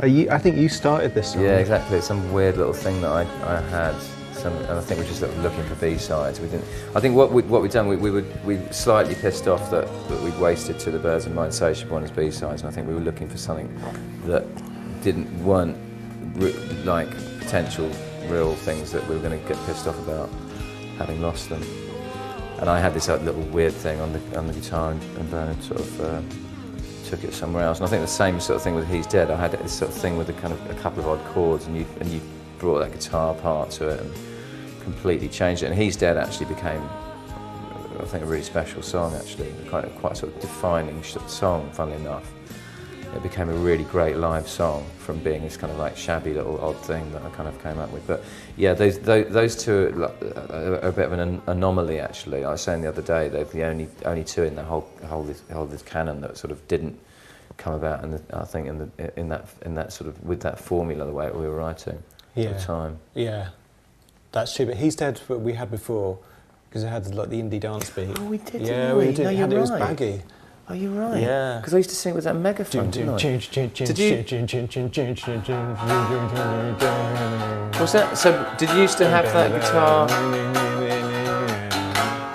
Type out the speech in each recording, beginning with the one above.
I think you started this song. Yeah, exactly. It's some weird little thing that I had. And I think we're just looking for B-sides. We didn't. I think what we'd done, we were slightly pissed off that we'd wasted To the Birds and My Insatiable on as B-sides, and I think we were looking for something that weren't like potential real things that we were going to get pissed off about having lost them. And I had this little weird thing on the guitar, and Bernard sort of took it somewhere else. And I think the same sort of thing with He's Dead. I had this sort of thing with a couple of odd chords, and you brought that guitar part to it and completely changed it. And He's Dead actually became, I think, a really special song. Actually, quite sort of defining song. Funnily enough, it became a really great live song from being this kind of like shabby little odd thing that I kind of came up with. But yeah, those two are a bit of an anomaly. Actually, I was saying the other day they're the only two in the whole this canon that sort of didn't come about. And I think in that sort of with that formula, the way we were writing at the time. Yeah, that's true. But He's Dead, what we had before, because it had like the indie dance beat. Oh, we did. Yeah, we did. No, It was baggy. Oh, you're right. Yeah. Because I used to sing with that megaphone, didn't I? Was that? So, did you used to have that guitar?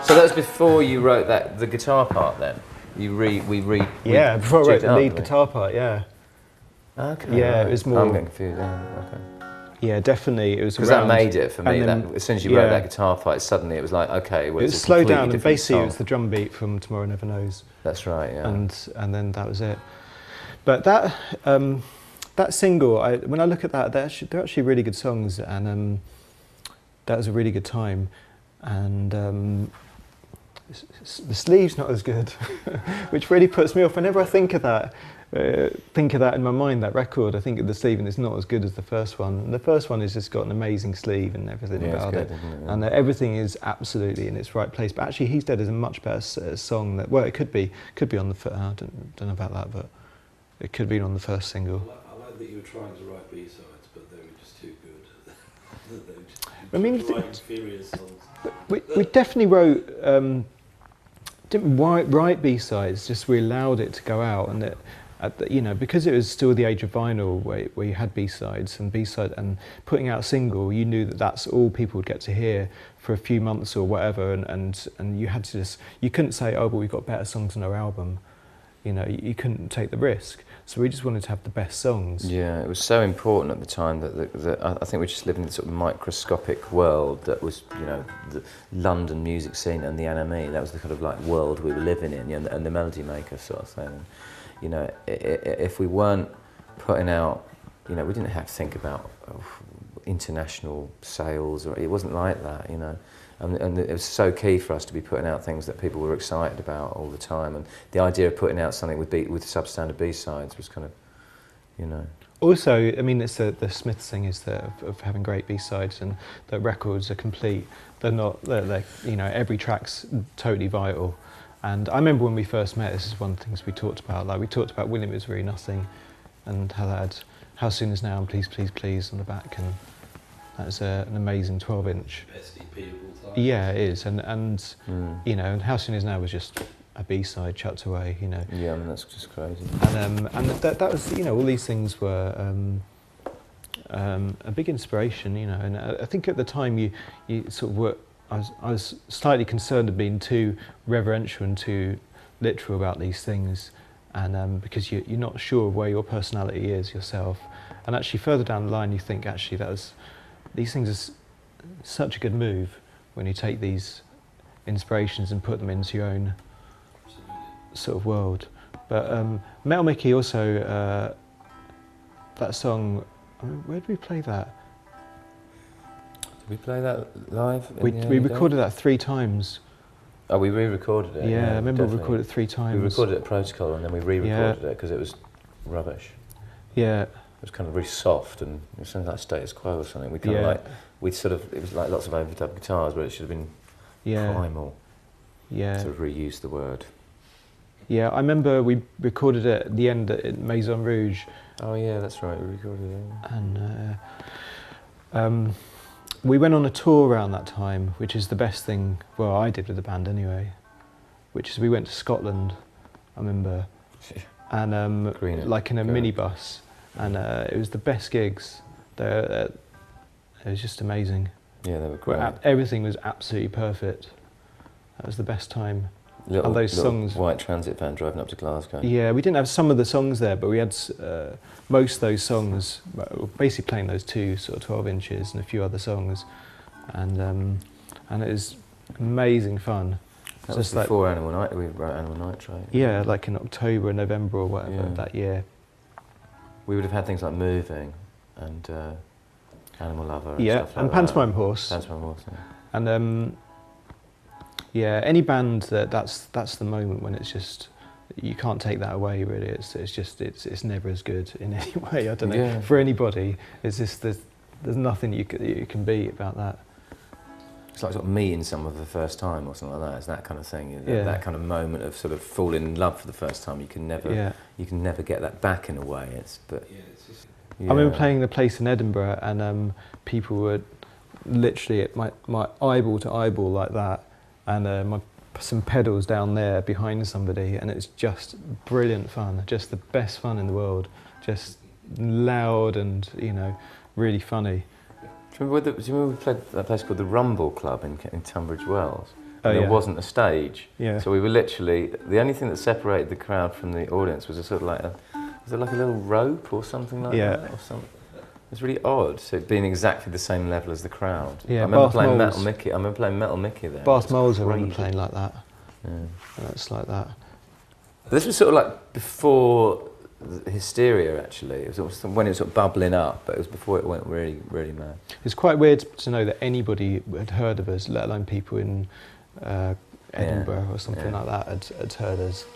So that was before you wrote the guitar part. Then Yeah, before I wrote the lead guitar part. Yeah. Okay. Yeah, right. it was more. I'm getting confused. Okay. Yeah, definitely. It was because that made it for me. That, as soon as you wrote that guitar part, suddenly it was like, okay, well, it was slowed down, and basically it was the drum beat from Tomorrow Never Knows. That's right. Yeah. And then that was it. But that single, when I look at that, they're actually really good songs, and that was a really good time. And the sleeve's not as good, which really puts me off. Whenever I think of that in my mind, that record, I think of the sleeve, and it's not as good as the first one. And the first one has just got an amazing sleeve and everything about it. Yeah. And everything is absolutely in its right place. But actually, He's Dead is a much better song. Well, it could be on the I don't know about that, but it could be on the first single. I like that you were trying to write B-sides, but they were just too good. They were just inferior songs. We definitely wrote. Didn't write B-sides, just we allowed it to go out, and that, because it was still the age of vinyl, where you had B-sides and putting out a single, you knew that that's all people would get to hear for a few months or whatever, and you had to you couldn't say, oh, but we've got better songs on our album, you couldn't take the risk. So we just wanted to have the best songs. Yeah, it was so important at the time that I think we just lived in this sort of microscopic world that was, the London music scene and the NME. That was the kind of like world we were living in, and the Melody Maker sort of thing. If we weren't putting out, we didn't have to think about international sales, or it wasn't like that, And it was so key for us to be putting out things that people were excited about all the time. And the idea of putting out something with substandard B-sides was kind of, Also, I mean, it's the Smiths thing is of having great B-sides, and that records are complete. They're not, every track's totally vital. And I remember when we first met, this is one of the things we talked about. Like, we talked about William Is Really Nothing, and how that had How Soon Is Now and Please, Please, Please on the back. And that was an amazing 12-inch. Best EP of all time. Yeah, it is, and and How Soon Is Now was just a B-side chucked away, Yeah, I mean, that's just crazy. And that was, all these things were a big inspiration, And I think at the time you sort of were. I was slightly concerned of being too reverential and too literal about these things, and because you're not sure where your personality is yourself, and actually further down the line you think actually these things are such a good move when you take these inspirations and put them into your own sort of world. But Metal Mickey also, that song, where did we play that? Did we play that live? We recorded that 3 times. Oh, we re-recorded it? Yeah, I remember we recorded it 3 times. We recorded it at Protocol, and then we re-recorded it because it was rubbish. Yeah. It was kind of really soft, and it was something like Status Quo or something. We kind of it was like lots of overdub guitars, but it should have been primal. Yeah. To reuse the word. Yeah, I remember we recorded it at the end at Maison Rouge. Oh yeah, that's right, we recorded it. And we went on a tour around that time, which is the best thing, well, I did with the band anyway, which is we went to Scotland, I remember, and like in a minibus, and it was the best gigs. It was just amazing. Yeah, they were great. Everything was absolutely perfect. That was the best time. And those songs, white transit van driving up to Glasgow. Yeah, we didn't have some of the songs there, but we had most of those songs. We're basically playing those 2 sort of 12 inches and a few other songs, and it was amazing fun. That was before Animal Night. We wrote Animal Nitrate. Yeah, like in October, November, or whatever that year. We would have had things like Moving and Animal Lover. Yeah, and stuff like and that. Pantomime Horse. Pantomime Horse. Yeah. And yeah, any band that's the moment when it's just, you can't take that away really. It's never as good in any way. I don't know. Yeah. For anybody, it's just there's nothing you can beat about that. It's like sort of meeting someone for the first time or something like that. It's that kind of thing. Yeah. That kind of moment of sort of falling in love for the first time. You can never get that back in a way. I remember playing the place in Edinburgh, and people were literally at my eyeball to eyeball like that, and some pedals down there behind somebody, and it's just brilliant fun. Just the best fun in the world. Just loud and really funny. Do you remember we played at that place called the Rumble Club in Tunbridge Wells? Oh, and yeah. there wasn't a stage. Yeah. So we were literally, the only thing that separated the crowd from the audience was a sort of like was it like a little rope or something like that? Or something? It was really odd, so it being exactly the same level as the crowd. Yeah, I remember playing Moles. Metal Mickey there. Bath Moles I remember playing like that. Yeah. It's like that. But this was sort of like before Hysteria, actually. It was when it was sort of bubbling up, but it was before it went really, really mad. It's quite weird to know that anybody had heard of us, let alone people in Edinburgh or something like that had heard us.